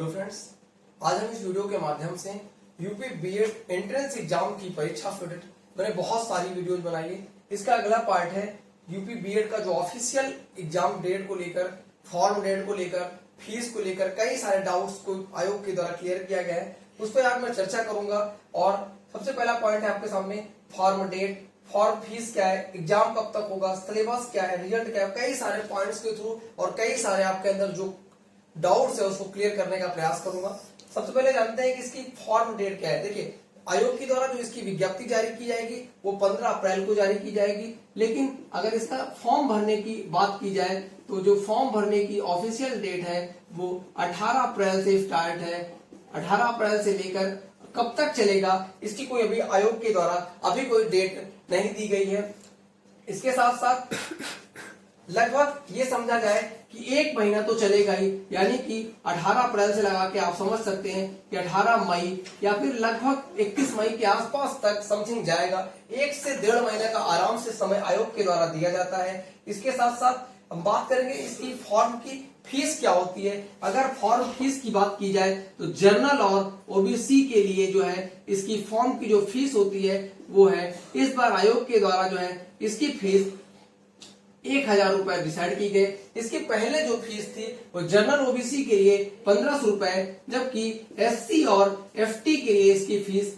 Hello friends, आज हम इस वीडियो के माध्यम से यूपी बीएड एंट्रेंस एग्जाम की परीक्षा फिटेड मैंने बहुत सारी वीडियोज बनाई है। इसका अगला पार्ट है यूपी बीएड का जो ऑफिशियल एग्जाम डेट को लेकर, फॉर्म डेट को लेकर, फीस को लेकर कई सारे डाउट्स को आयोग के द्वारा क्लियर किया गया है, उस पर आज मैं चर्चा करूंगा। और सबसे पहला पॉइंट है आपके सामने फॉर्म डेट, फॉर्म फीस क्या है, एग्जाम कब तक होगा, सिलेबस क्या है, रिजल्ट क्या है, कई सारे पॉइंट्स के थ्रू और कई सारे आपके अंदर जो डाउट्स है उसको क्लियर करने का प्रयास करूंगा। सबसे पहले जानते हैं कि इसकी फॉर्म डेट क्या है। देखिए, आयोग के द्वारा जो इसकी विज्ञप्ति जारी की जाएगी वो 15 अप्रैल को जारी की जाएगी, लेकिन अगर इसका फॉर्म भरने की बात की जाए तो जो फॉर्म भरने की ऑफिशियल डेट है वो 18 अप्रैल से स्टार्ट है। 18 अप्रैल से लेकर कब तक चलेगा इसकी कोई अभी आयोग के द्वारा अभी कोई डेट नहीं दी गई है। इसके साथ साथ लगभग ये समझा जाए कि एक महीना तो चलेगा ही, यानी कि 18 अप्रैल से लगा के आप समझ सकते हैं कि 18 मई या फिर लगभग 31 मई के आसपास तक समथिंग जाएगा। 1 से 1.5 महीने का आराम से समय आयोग के द्वारा दिया जाता है। इसके साथ साथ हम बात करेंगे इसकी फॉर्म की फीस क्या होती है। अगर फॉर्म फीस की बात की जाए तो जनरल और ओबीसी के लिए जो है इसकी फॉर्म की जो फीस होती है वो है, इस बार आयोग के द्वारा जो है इसकी फीस 1000 रुपए डिसाइड की गई। इसके पहले जो फीस थी वो जनरल ओबीसी के लिए 1500 रुपए, जबकि एससी और एफटी के लिए इसकी फीस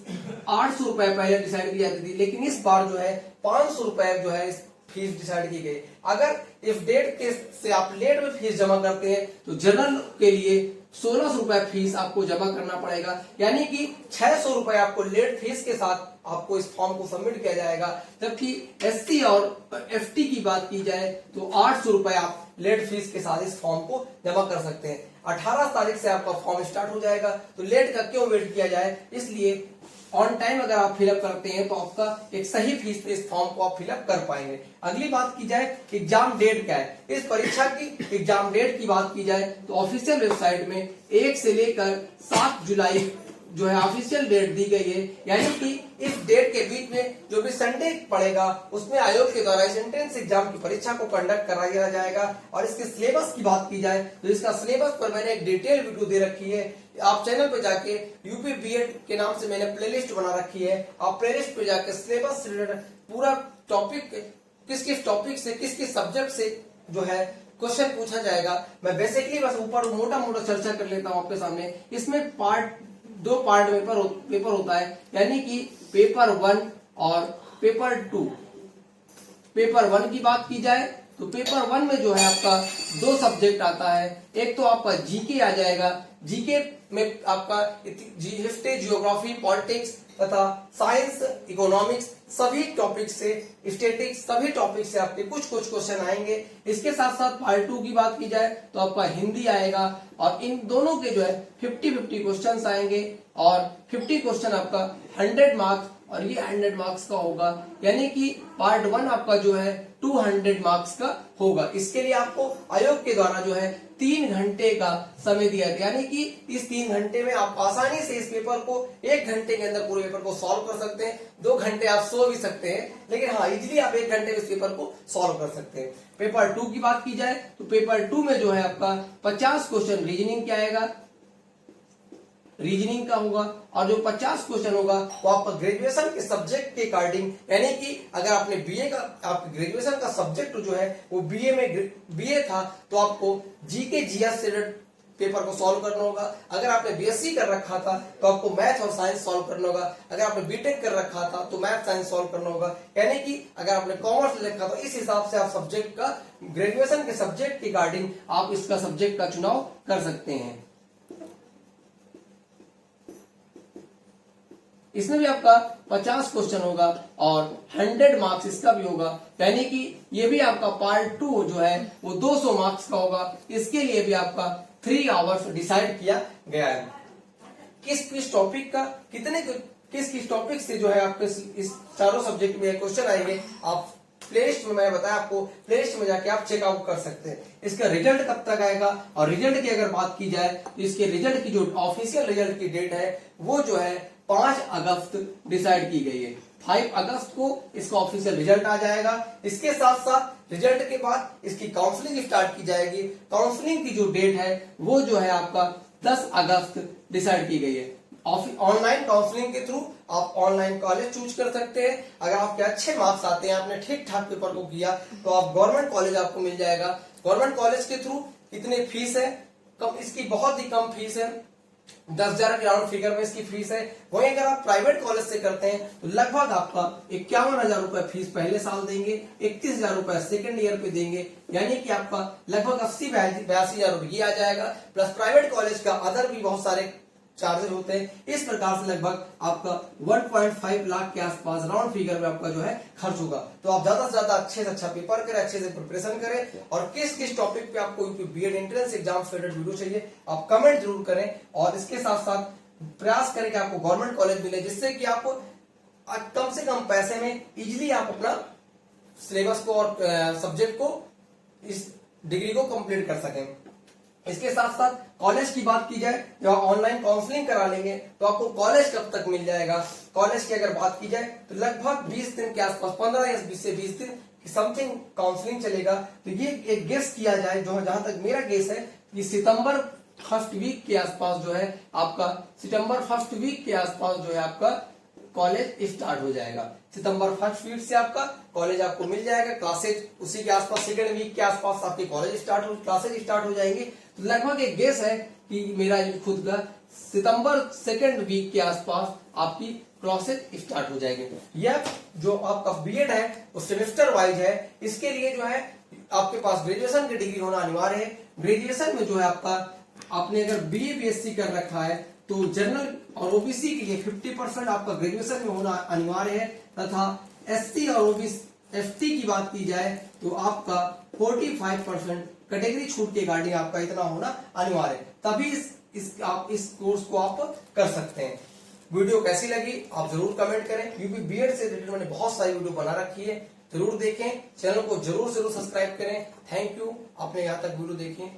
800 रुपए पहले डिसाइड की जाती थी, लेकिन इस बार जो है 500 रुपए जो है फीस डिसाइड की गई। अगर इफ डेट के से आप लेट में फीस जमा करते हैं तो जनरल के लिए 1600 रुपए फीस आपको जमा करना पड़ेगा, यानी कि 600 रुपए आपको लेट फीस के साथ आपको इस फॉर्म को सबमिट किया जाएगा। जबकि एससी और एफटी की बात की जाए तो 800 रुपए आप लेट फीस के साथ इस फॉर्म को जमा कर सकते हैं। 18 तारीख से आपका फॉर्म स्टार्ट हो जाएगा, तो लेट का क्यों वेट किया जाए, इसलिए ऑन टाइम अगर आप फिलअप करते हैं तो आपका एक सही फीस पे इस फॉर्म को आप फिलअप कर पाएंगे। अगली बात की जाए एग्जाम डेट क्या है। इस परीक्षा की एग्जाम डेट की बात की जाए तो ऑफिशियल वेबसाइट में 1 से लेकर 7 जुलाई जो है ऑफिशियल डेट दी गई है, यानी कि इस डेट के बीच में जो भी संडे पड़ेगा उसमें आयोग के द्वारा इस एंट्रेंस एग्जाम की परीक्षा को कंडक्ट कराया जाएगा। और इसके सिलेबस की बात की जाए तो इसका सिलेबस पर मैंने एक डिटेल वीडियो दे रखी है। आप चैनल पे जाके यूपी बीएड के नाम से मैंने प्लेलिस्ट बना रखी है, आप प्लेलिस्ट पे जाके सिलेबस से रिलेटेड पूरा टॉपिक किस किस टॉपिक से किस किस सब्जेक्ट से जो है क्वेश्चन पूछा जाएगा। मैं बेसिकली बस ऊपर मोटा मोटा चर्चा कर लेता हूँ आपके सामने। इसमें दो पार्ट पेपर होता है, यानी कि पेपर 1 और पेपर 2। पेपर 1 की बात की जाए तो पेपर 1 में जो है आपका 2 सब्जेक्ट आता है। एक तो आपका जीके आ जाएगा, जीके में आपका हिस्ट्री, जियोग्राफी, पॉलिटिक्स तथा साइंस, इकोनॉमिक्स सभी टॉपिक से, स्टैटिक्स सभी टॉपिक से आपके कुछ क्वेश्चन आएंगे। इसके साथ साथ पार्ट 2 की बात की जाए तो आपका हिंदी आएगा, और इन दोनों के जो है 50-50 क्वेश्चन आएंगे, और 50 क्वेश्चन आपका 100 मार्क्स और ये 100 मार्क्स का होगा, यानी कि पार्ट 1 आपका जो है 200 मार्क्स का होगा। इसके लिए आपको आयोग के द्वारा जो है 3 घंटे का समय दिया गया, यानी कि इस 3 घंटे में आप आसानी से इस पेपर को 1 घंटे के अंदर पूरे पेपर को सॉल्व कर सकते हैं। 2 घंटे आप सो भी सकते हैं, लेकिन हाँ इजिली आप 1 घंटे में इस पेपर को सॉल्व कर सकते हैं। पेपर 2 की बात की जाए तो पेपर 2 में जो है आपका 50 क्वेश्चन रीजनिंग क्या आएगा, रीजनिंग का होगा, और जो 50 क्वेश्चन होगा वो आपका ग्रेजुएशन के सब्जेक्ट के अकॉर्डिंग, यानी कि अगर आपने बीए का, आपके ग्रेजुएशन का सब्जेक्ट जो है वो बीए था तो आपको जीके जीएस से पेपर को सॉल्व करना होगा। अगर आपने बीएससी कर रखा था तो आपको मैथ और साइंस सॉल्व करना होगा। अगर आपने बीटेक कर रखा था तो मैथ साइंस सॉल्व करना होगा, यानी कि अगर आपने कॉमर्स ले रखा तो इस हिसाब से आप सब्जेक्ट का, ग्रेजुएशन के सब्जेक्ट के अकॉर्डिंग आप इसका सब्जेक्ट का चुनाव कर सकते हैं। इसमें भी आपका 50 क्वेश्चन होगा और 100 मार्क्स इसका भी होगा, यानी कि ये भी आपका पार्ट 2 जो है वो 200 मार्क्स का होगा। इसके लिए भी आपका 3 आवर्स डिसाइड किया गया है। किस टॉपिक का किस टॉपिक से जो है आपके इस चारों सब्जेक्ट में क्वेश्चन आएंगे, आप प्लेलिस्ट में, मैंने बताया आपको, प्लेलिस्ट में जाके आप चेकआउट कर सकते हैं। इसका रिजल्ट कब तक आएगा, और रिजल्ट की अगर बात की जाए तो इसके रिजल्ट की जो ऑफिशियल रिजल्ट की डेट है वो जो है 5 अगस्त डिसाइड की गई है। 5 अगस्त को इसका ऑफिशियल रिजल्ट आ जाएगा। इसके साथ साथ रिजल्ट के बाद इसकी काउंसलिंग स्टार्ट की जाएगी। काउंसलिंग की जो डेट है वो जो है आपका 10 अगस्त डिसाइड की गई है। ऑनलाइन काउंसलिंग के थ्रू आप ऑनलाइन कॉलेज चूज कर सकते हैं। अगर आपके अच्छे मार्क्स आते हैं, आपने ठीक ठाक पेपर को किया, तो आप गवर्नमेंट कॉलेज आपको मिल जाएगा। गवर्नमेंट कॉलेज के थ्रू कितनी फीस है, कम, इसकी बहुत ही कम फीस है, 10,000 के राउंड फिगर में इसकी फीस है। वहीं अगर आप प्राइवेट कॉलेज से करते हैं तो लगभग आपका 51,000 रुपए फीस पहले साल देंगे, 31,000 रुपए सेकंड ईयर पे देंगे, यानी कि आपका लगभग 82,000 रुपए आ जाएगा। प्लस प्राइवेट कॉलेज का अदर भी बहुत सारे चार्जेस होते हैं। इस प्रकार से लगभग आपका 1.5 लाख के आसपास राउंड फिगर में आपका जो है खर्च होगा। तो आप ज्यादा से ज्यादा अच्छे से अच्छा पेपर करें, अच्छे से प्रिपरेशन करें, और किस किस टॉपिक पे आपको यूपी बीएड एंट्रेंस एग्जाम से रिलेटेड वीडियो चाहिए आप कमेंट जरूर करें। और इसके साथ साथ प्रयास करें कि आपको गवर्नमेंट कॉलेज मिले, जिससे कि आपको कम से कम पैसे में इजिली आप अपना सिलेबस को और सब्जेक्ट को, इस डिग्री को कंप्लीट कर सकें। इसके साथ साथ कॉलेज की बात की जाए, जब आप ऑनलाइन काउंसलिंग करा लेंगे तो आपको कॉलेज कब तक मिल जाएगा। कॉलेज की अगर बात की जाए तो लगभग 20 दिन के आसपास, 15 या 20 से 20 दिन समथिंग काउंसलिंग चलेगा। तो ये एक गेस किया जाए, जो जहां तक मेरा गेस है, कि सितंबर फर्स्ट वीक के आसपास जो है आपका, सितंबर फर्स्ट वीक के आसपास जो है आपका कॉलेज स्टार्ट हो जाएगा। सितंबर फर्स्ट वीक से आपका कॉलेज आपको मिल जाएगा। क्लासेज उसी के आसपास, सेकंड वीक के आसपास आपके क्लासेज स्टार्ट हो जाएंगी। तो लगभग एक गेस है कि मेरा खुद का सितंबर सेकंड वीक के आसपास आपकी क्लासेज स्टार्ट हो जाएंगे। यह जो आपका बीएड है वो सेमेस्टर वाइज है। इसके लिए जो है आपके पास ग्रेजुएशन की डिग्री होना अनिवार्य है। ग्रेजुएशन में जो है आपका, आपने अगर बीए बीएससी कर रखा है तो जनरल और ओबीसी के लिए 50% आपका ग्रेजुएशन में होना अनिवार्य है, तथा एससी और ओबीसी एसटी की बात की जाए तो आपका 45% कैटेगरी छूट के रिगार्डिंग आपका इतना होना अनिवार्य है, तभी आप इस कोर्स को आप कर सकते हैं। वीडियो कैसी लगी आप जरूर कमेंट करें। यूपी बीएड से रिलेटेड मैंने बहुत सारी वीडियो बना रखी है, जरूर देखें। चैनल को जरूर सब्सक्राइब करें। थैंक यू, आपने यहाँ तक वीडियो देखी।